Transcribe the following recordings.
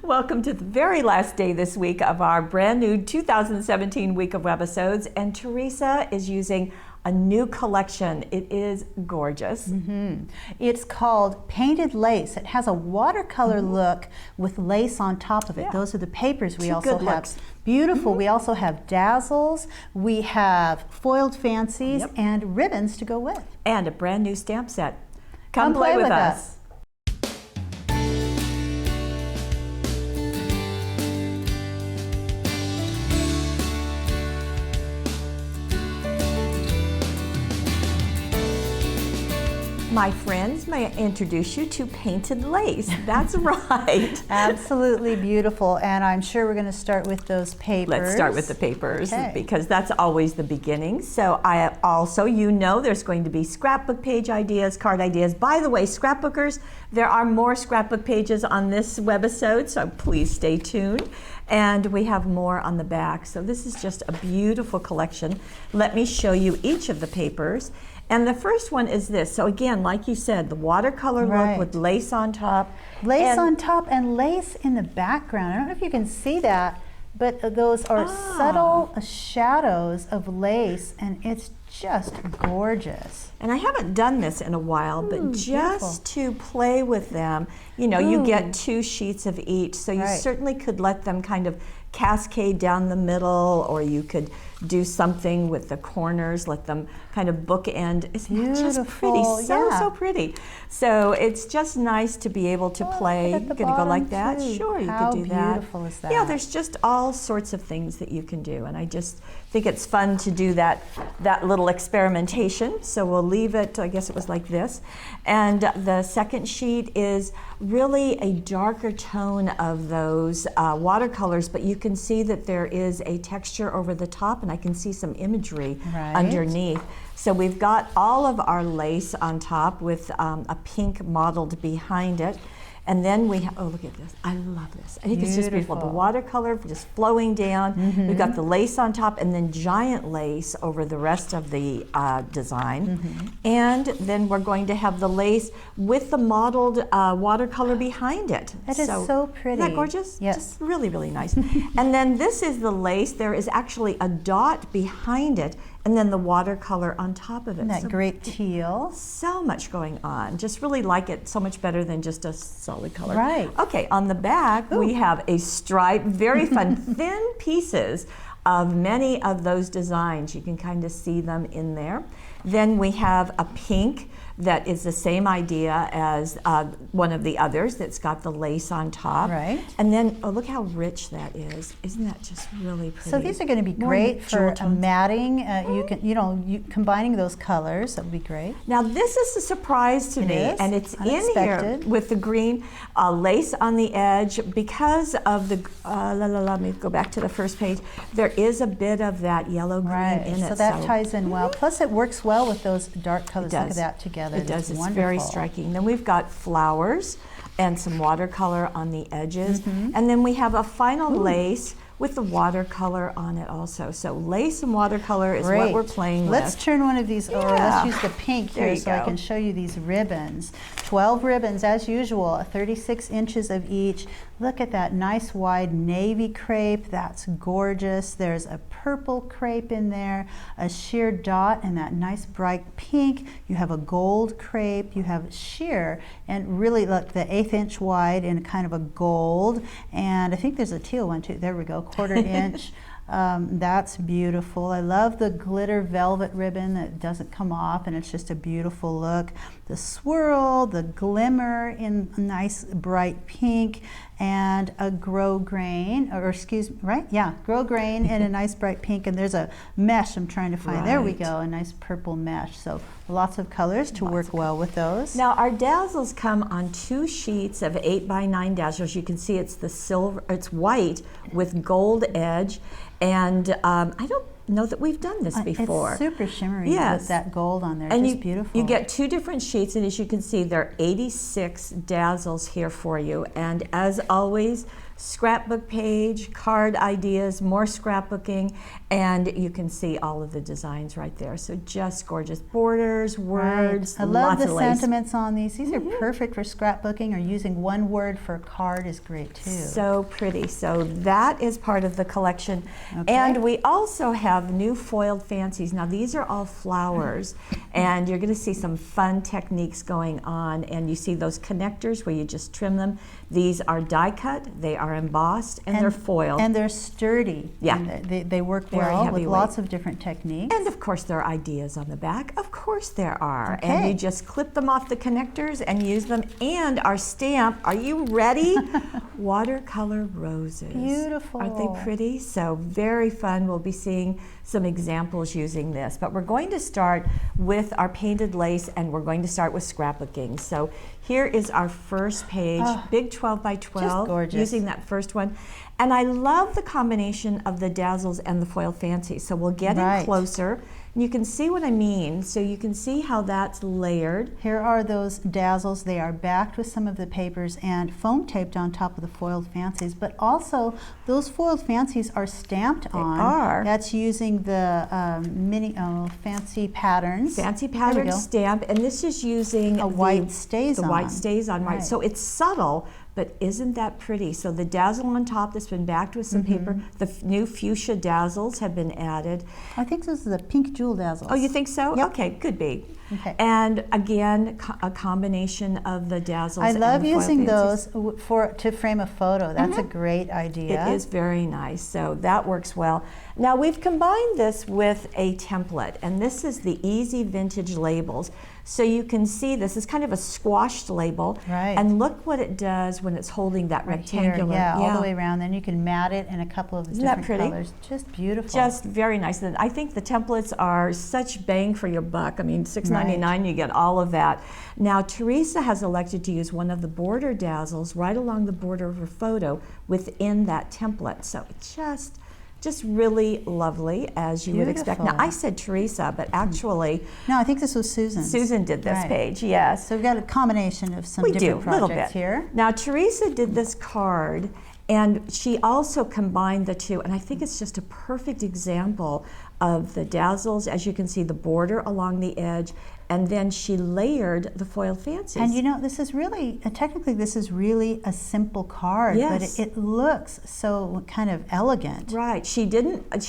Welcome to the very last day this week of our brand new 2017 week of Webisodes, and Teresa is using a new collection. It is gorgeous. It's called Painted Lace. It has a watercolor look with lace on top of it. Yeah. Those are the papers we Two also good have. looks. Beautiful. We also have dazzles. We have foiled fancies Yep. and ribbons to go with. And a brand new stamp set. Come play with us. My friends, may I introduce you to Painted Lace? That's right. Absolutely beautiful. And I'm sure we're going to start with those papers. Let's start with the papers, Okay. because that's always the beginning. So I also, you know, there's going to be scrapbook page ideas, card ideas. By the way, scrapbookers, there are more scrapbook pages on this webisode, so please stay tuned. And we have more on the back. So this is just a beautiful collection. Let me show you each of the papers. And the first one is this. So again, like you said, the watercolor look with lace on top. Lace on top and lace in the background. I don't know if you can see that, but those are subtle shadows of lace, and it's just gorgeous. And I haven't done this in a while, but just to play with them, you know, you get 2 sheets of each, so you certainly could let them kind of cascade down the middle, or you could do something with the corners, let them kind of bookend. Isn't that just pretty? So pretty. So it's just nice to be able to play. You're going to go like that? Sure, you could do that. How beautiful is that? Yeah, there's just all sorts of things that you can do, and I just think it's fun to do that little experimentation. So we'll leave it, I guess it was like this. And the second sheet is really a darker tone of those watercolors, but you can see that there is a texture over the top, and I can see some imagery underneath. So we've got all of our lace on top with a pink modeled behind it. And then we have, oh, look at this. I love this. I think it's just beautiful. The watercolor just flowing down. We've got the lace on top, and then giant lace over the rest of the design. And then we're going to have the lace with the modeled watercolor behind it. That is so pretty. Isn't that gorgeous? Yes. Just really, really nice. And then this is the lace. There is actually a dot behind it, and then the watercolor on top of it. Isn't that great teal? So much going on. Just really like it so much better than just a solid color. Right. Okay, on the back we have a stripe, very fun, thin pieces of many of those designs. You can kind of see them in there. Then we have a pink that is the same idea as one of the others that's got the lace on top. Right. And then, oh, look how rich that is. Isn't that just really pretty? So these are going to be great for matting. You can, combining those colors, that would be great. Now this is a surprise to me, and it's in here with the green lace on the edge because of the, let me go back to the first page. There is a bit of that yellow green in it. So that ties in well. Plus it works well with those dark colors. Look at that together. It does. It's wonderful. very striking. Then we've got flowers and some watercolor on the edges. And then we have a final lace with the watercolor on it also. So lace and watercolor is what we're playing with. Let's turn one of these over. Let's use the pink here so I can show you these ribbons. 12 ribbons as usual, 36 inches of each. Look at that nice wide navy crepe. That's gorgeous. There's a purple crepe in there, a sheer dot, and that nice bright pink. You have a gold crepe. You have sheer, and really look, the 1/8 inch wide in kind of a gold. And I think there's a teal one too. There we go, 1/4 inch. That's beautiful. I love the glitter velvet ribbon that doesn't come off, and it's just a beautiful look. The swirl, the glimmer in a nice bright pink, and a grosgrain, or excuse me, grosgrain in a nice bright pink, and there's a mesh I'm trying to find. There we go, a nice purple mesh. So lots of colors to work well with those. Now our dazzles come on 2 sheets of 8x9 dazzles. You can see it's the silver, it's white with gold edge, and I don't know that we've done this before. It's super shimmery with that gold on there. And just beautiful. You get 2 different sheets, and as you can see, there are 86 dazzles here for you. And as always, scrapbook page, card ideas, more scrapbooking, and you can see all of the designs right there. So just gorgeous borders, words, I love lots the of lace. sentiments on these. These are perfect for scrapbooking, or using one word for a card is great too. So pretty. So that is part of the collection. And we also have new foiled fancies. Now these are all flowers, and you're going to see some fun techniques going on. And you see those connectors where you just trim them. These are die cut, they are embossed, and they're foiled. And they're sturdy. Yeah. And they work well with lots of different techniques. And of course there are ideas on the back. Of course there are. And you just clip them off the connectors and use them. And our stamp, are you ready? Watercolor roses. Beautiful. Aren't they pretty? So very fun. We'll be seeing some examples using this. But we're going to start with our painted lace, and we're going to start with scrapbooking. So here is our first page, big 12 by 12, just gorgeous. Using that first one. And I love the combination of the dazzles and the foil fancy. So we'll get in closer, and you can see what I mean. So you can see how that's layered. Here are those dazzles. They are backed with some of the papers and foam taped on top of the foiled fancies, but also those foiled fancies are stamped on. They are. That's using the fancy patterns. Fancy pattern stamp, and this is using a white stays on. The white stays on, right. So it's subtle, but isn't that pretty? So the dazzle on top that's been backed with some paper. The new fuchsia dazzles have been added. I think this is a pink jewel dazzle. Oh, you think so? Yep. Okay, could be. Okay. And again, a combination of the dazzles. I love and the using fancies. those to frame a photo. That's a great idea. It is very nice, so that works well. Now we've combined this with a template, and this is the Easy Vintage Labels. So you can see this is kind of a squashed label, and look what it does when it's holding that rectangular. Here, all the way around. Then you can mat it in a couple of different colors. Just beautiful. Just very nice. And I think the templates are such bang for your buck. I mean, $6.99, you get all of that. Now Teresa has elected to use one of the border dazzles right along the border of her photo within that template. So it's just really lovely, as you would expect. Now, I said Teresa, but actually... No, I think this was Susan. Susan did this page, yes. So we've got a combination of some different projects here. Now, Teresa did this card, and she also combined the two, and I think it's just a perfect example of the dazzles. As you can see, the border along the edge, and then she layered the foiled fancies. And you know, this is really, technically this is really a simple card, but it looks so kind of elegant. Right, she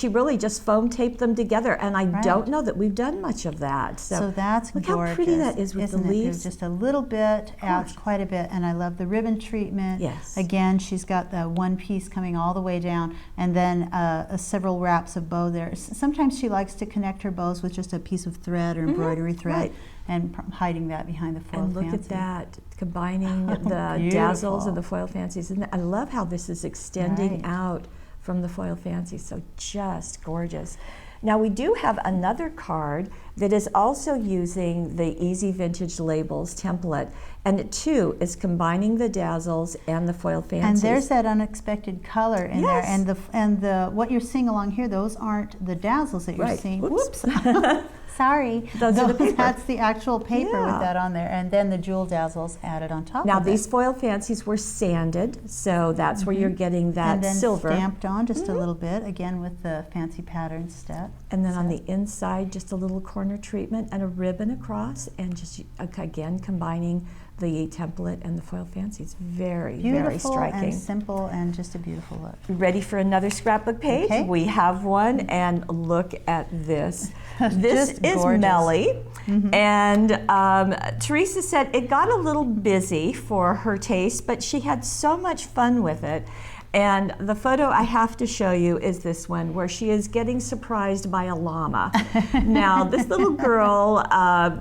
really just foam taped them together, and I don't know that we've done much of that. So that's look gorgeous. How pretty that is with the leaves. Just a little bit, adds quite a bit, and I love the ribbon treatment. Yes. Again, she's got the one piece coming all the way down, and then several wraps of bow there. Sometimes she likes to connect her bows with just a piece of thread or embroidery thread, and hiding that behind the foil fancy. And look at that, combining the dazzles and the foil fancies. And I love how this is extending out from the foil fancies, so just gorgeous. Now we do have another card that is also using the Easy Vintage Labels template, and it too is combining the dazzles and the foil fancies. And there's that unexpected color in there, and the what you're seeing along here, those aren't the dazzles that you're seeing. Whoops. Sorry. Those are the paper. That's the actual paper with that on there, and then the jewel dazzles added on top now of it. Now these foil fancies were sanded, so that's where you're getting that and then silver. Stamped on just a little bit, again with the fancy pattern step. And then on the inside, just a little corner treatment and a ribbon across, and just again combining the template and the foil fancies. Very, very striking. Beautiful and simple and just a beautiful look. Ready for another scrapbook page? Okay. We have one, and look at this. This Just is gorgeous. Melly, and Teresa said it got a little busy for her taste, but she had so much fun with it. And the photo I have to show you is this one, where she is getting surprised by a llama. Now, this little girl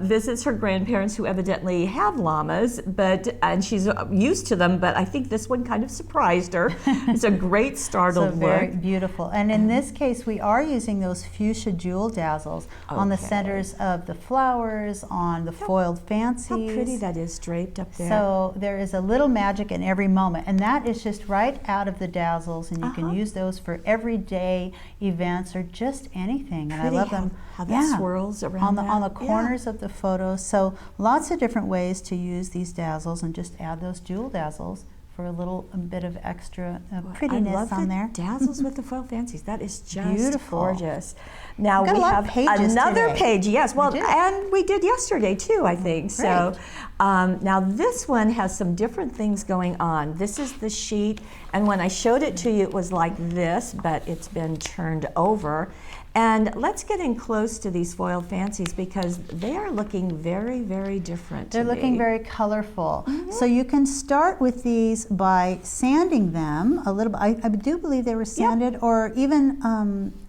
visits her grandparents, who evidently have llamas, and she's used to them, but I think this one kind of surprised her. It's a great startled look. Very beautiful. And in this case, we are using those fuchsia jewel dazzles on the centers of the flowers, on the foiled fancies. How pretty that is draped up there. So there is a little magic in every moment, and that is just right out of the the dazzles, and you can use those for everyday events or just anything. And Pretty I love them. How that swirls around on the corners of the photos. So lots of different ways to use these dazzles, and just add those jewel dazzles for a little bit of extra prettiness on there. Dazzles with the foil fancies. That is just beautiful, gorgeous. Now we have another page. Yes, well, and we did yesterday too, I think. So now this one has some different things going on. This is the sheet, and when I showed it to you, it was like this, but it's been turned over. And let's get in close to these foil fancies because they are looking very, very different. They're looking very colorful. So you can start with these by sanding them a little bit. I do believe they were sanded, or even,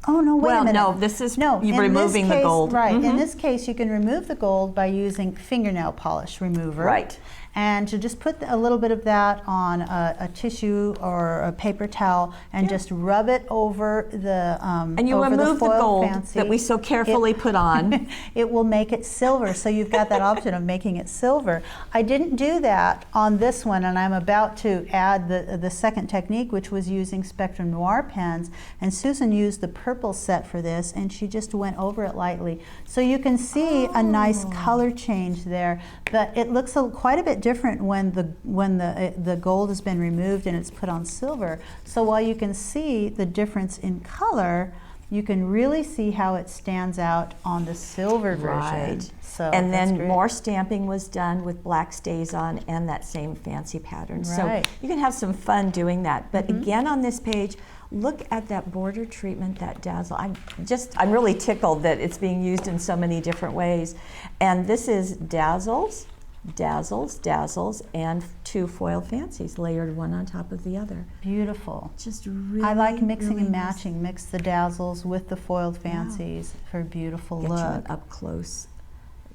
oh no, wait a minute. No, this is removing the gold. Right, in this case you can remove the gold by using fingernail polish remover. Right. And to just put a little bit of that on a tissue or a paper towel and just rub it over the and you remove the gold fancy that we so carefully put on. It will make it silver, so you've got that option of making it silver. I didn't do that on this one, and I'm about to add the second technique, which was using Spectrum Noir pens, and Susan used the purple set for this, and she just went over it lightly. So you can see a nice color change there, but it looks quite a bit different when the gold has been removed and it's put on silver. So while you can see the difference in color, you can really see how it stands out on the silver version. So and then more stamping was done with black StazOn and that same fancy pattern. So you can have some fun doing that. But again, on this page, look at that border treatment, that dazzle. I'm really tickled that it's being used in so many different ways. And this is dazzles, dazzles, dazzles, and two foil fancies layered one on top of the other. Beautiful. Just really, I like mixing and matching. Mix the dazzles with the foiled fancies for a beautiful look. Get you an up close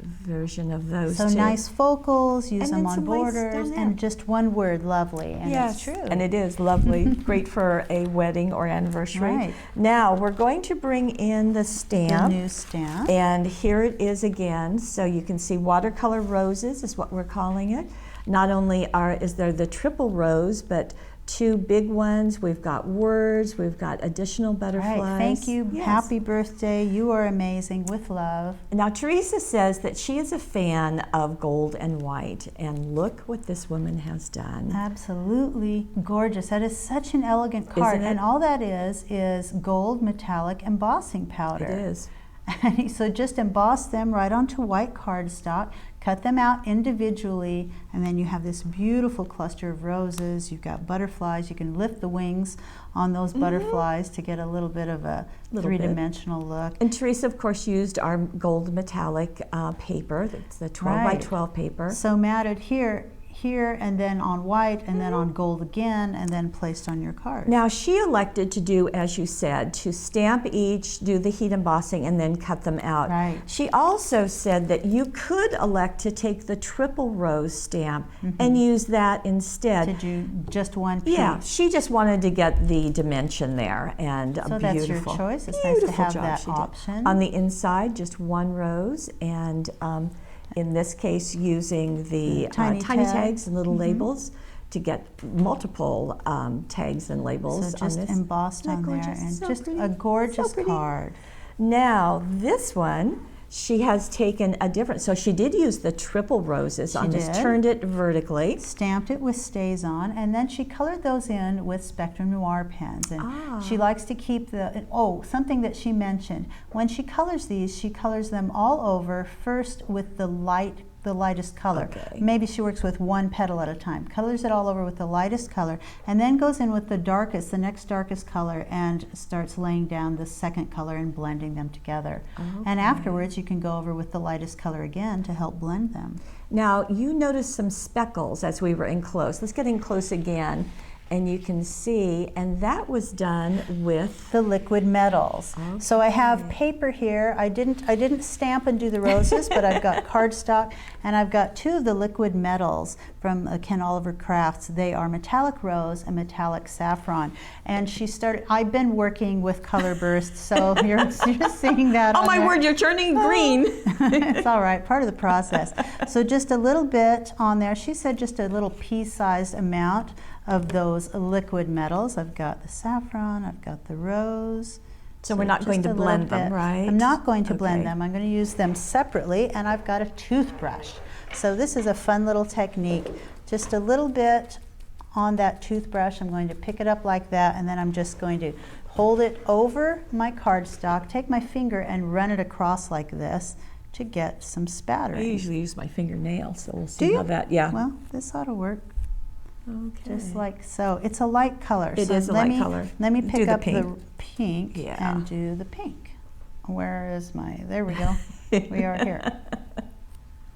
version of those. So nice focals, use them on some lace borders, and just one word, lovely. And it's true. And it is lovely. Great for a wedding or anniversary. Now we're going to bring in the stamp. The new stamp. And here it is again. So you can see watercolor roses is what we're calling it. Not only is there the triple rose, but two big ones. We've got words. We've got additional butterflies. Right. Thank you. Yes. Happy birthday. You are amazing. With love. Now, Teresa says that she is a fan of gold and white. And look what this woman has done. Absolutely gorgeous. That is such an elegant card. And all that is gold metallic embossing powder. It is. So just emboss them right onto white cardstock, cut them out individually, and then you have this beautiful cluster of roses. You've got butterflies. You can lift the wings on those butterflies to get a little bit of a three-dimensional look. And Teresa, of course, used our gold metallic paper. It's the 12 by 12 paper. So matted here, and then on white, and then on gold again, and then placed on your card. Now she elected to do, as you said, to stamp each, do the heat embossing, and then cut them out. Right. She also said that you could elect to take the triple rose stamp and use that instead. To do just one piece. Yeah, she just wanted to get the dimension there, and so beautiful. That's your choice. It's nice to have that option. On the inside, just one rose, and in this case, using the tiny tags and little labels to get multiple tags and labels. So just on this. Embossed on there, and so just a gorgeous card. Now this one, she has taken a different, so she did use the triple roses on this, turned it vertically. Stamped it with StazOn, and then she colored those in with Spectrum Noir pens. And she likes to keep something that she mentioned. When she colors these, she colors them all over, first with the lightest color. Maybe she works with one petal at a time. Colors it all over with the lightest color, and then goes in with the next darkest color, and starts laying down the second color and blending them together. And afterwards you can go over with the lightest color again to help blend them. Now you noticed some speckles as we were in close. Let's get in close again. And you can see, and that was done with the liquid metals. So I have paper here. I didn't stamp and do the roses, but I've got cardstock, and I've got two of the liquid metals from Ken Oliver Crafts. They are metallic rose and metallic saffron. And I've been working with color bursts, so you're seeing that. Oh my word, you're turning green. It's all right, part of the process. So just a little bit on there. She said just a little pea-sized amount of those liquid metals. I've got the saffron, I've got the rose. So we're not going to blend them, right? I'm not going to blend them. I'm going to use them separately, and I've got a toothbrush. So this is a fun little technique. Just a little bit on that toothbrush. I'm going to pick it up like that, and then I'm just going to hold it over my cardstock, take my finger and run it across like this to get some spattering. I usually use my fingernail, so we'll see how that, yeah. Well, this ought to work. Okay. Just like so. It's a light color. It is a light color. Let me pick up pink. the pink Yeah. and do the pink. Where is my, there we go. We are here.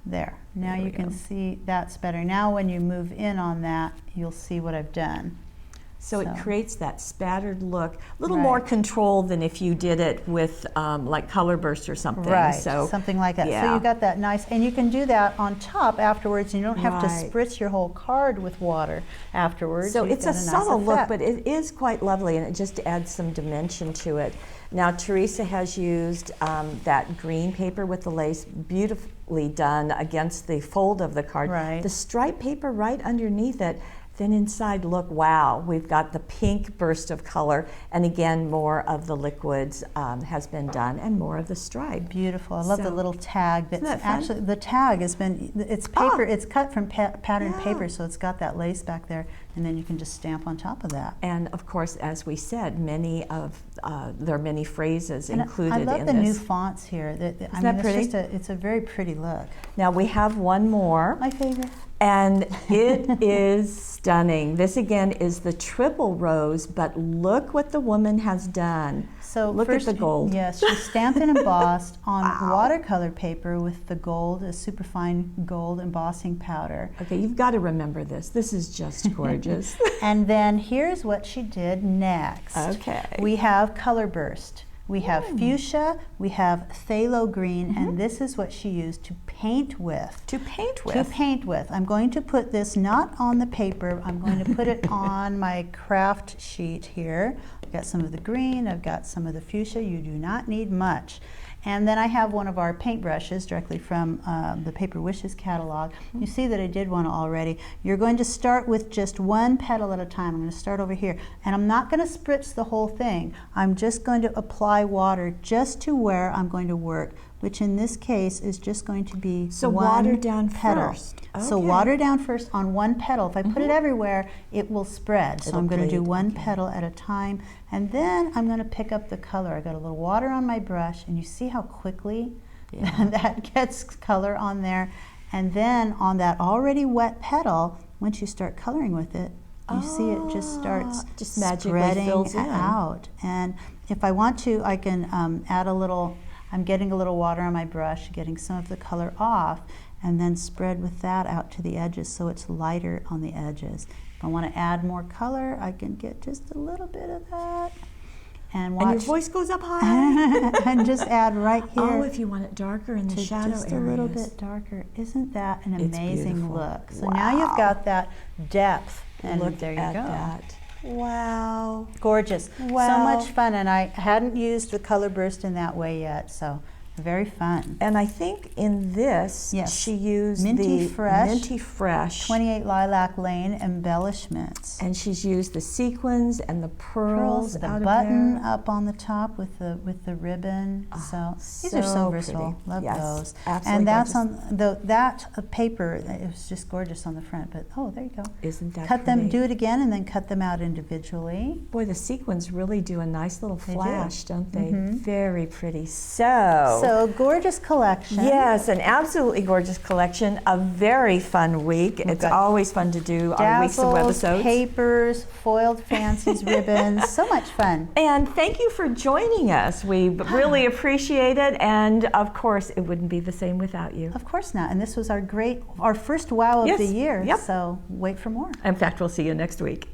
There. Now you can see that's better. Now when you move in on that, you'll see what I've done. So it creates that spattered look, a little more control than if you did it with like Color Burst or something. Right, so, something like that. Yeah. So you got that nice, and you can do that on top afterwards. You don't have to Right. spritz your whole card with water afterwards. So You've it's got a nice subtle look, effect. but it is quite lovely, and it just adds some dimension to it. Now, Teresa has used that green paper with the lace, beautifully done against the fold of the card. Right. The stripe paper right underneath it. Then inside, look, wow, we've got the pink burst of color, and again, more of the liquids has been done, and more of the stripe. Beautiful. I love the little tag. That's Isn't that fun? actually, the tag has been, it's paper, it's cut from patterned Yeah. paper, so it's got that lace back there, and then you can just stamp on top of that. And of course, as we said, many of there are many phrases And included I love in the this. new fonts here. I mean, that pretty? It's a very pretty look. Now we have one more. My favorite. And it is stunning. This again is the triple rose, but look what the woman has done. So look first, at the gold. Yes, she stamped and embossed on watercolor paper with the gold, a superfine gold embossing powder. Okay, you've got to remember this. This is just gorgeous. And then here's what she did next. Okay. We have Color Burst. We have fuchsia, we have phthalo green, and this is what she used to paint with. To paint with. To paint with. I'm going to put this not on the paper, I'm going to put it on my craft sheet here. I've got some of the green, I've got some of the fuchsia. You do not need much. And then I have one of our paintbrushes directly from the Paper Wishes catalog. You see that I did one already. You're going to start with just one petal at a time. I'm going to start over here. And I'm not going to spritz the whole thing. I'm just going to apply water just to where I'm going to work, which in this case is just going to be So one water down petal. first. So Okay. water down first on one petal. If I put it everywhere, it will spread. So It'll I'm going to do bleed, one okay. petal at a time. And then I'm going to pick up the color. I got a little water on my brush, and you see how quickly that gets color on there. And then on that already wet petal, once you start coloring with it, you see it just starts just magically spreading fills in. out. And if I want to, I can add a little, I'm getting a little water on my brush, getting some of the color off, and then spread with that out to the edges so it's lighter on the edges. If I want to add more color, I can get just a little bit of that. And watch. And your voice goes up high. And just add right here. Oh, if you want it darker in the to shadow just areas. a little bit darker. Isn't that an It's amazing beautiful. look? So now you've got that depth. And Look there you at go. that. Wow. Gorgeous. So Wow. much fun, and I hadn't used the Color Burst in that way yet, so very fun. And I think in this, Yes. she used Minty the Fresh, Minty Fresh. 28 Lilac Lane embellishments. And she's used the sequins and the pearls The out button of there. up on the top with the ribbon. So these are so so versatile. pretty. Love Yes, those. absolutely And that's gorgeous. on that paper. It was just gorgeous on the front. But oh, there you go. Isn't that Cut pretty? them. Do it again, and then cut them out individually. Boy, the sequins really do a nice little They do. flash, don't they? Very pretty. So gorgeous collection. yes, an absolutely gorgeous collection. A very fun week. It's got always fun to do our weeks of Dazzles, webisodes. papers, foiled fancies, ribbons. So much fun. And thank you for joining us. We really appreciate it. And of course, it wouldn't be the same without you. Of course not. And this was our first wow of Yes. the year. Yep. So wait for more. In fact, we'll see you next week.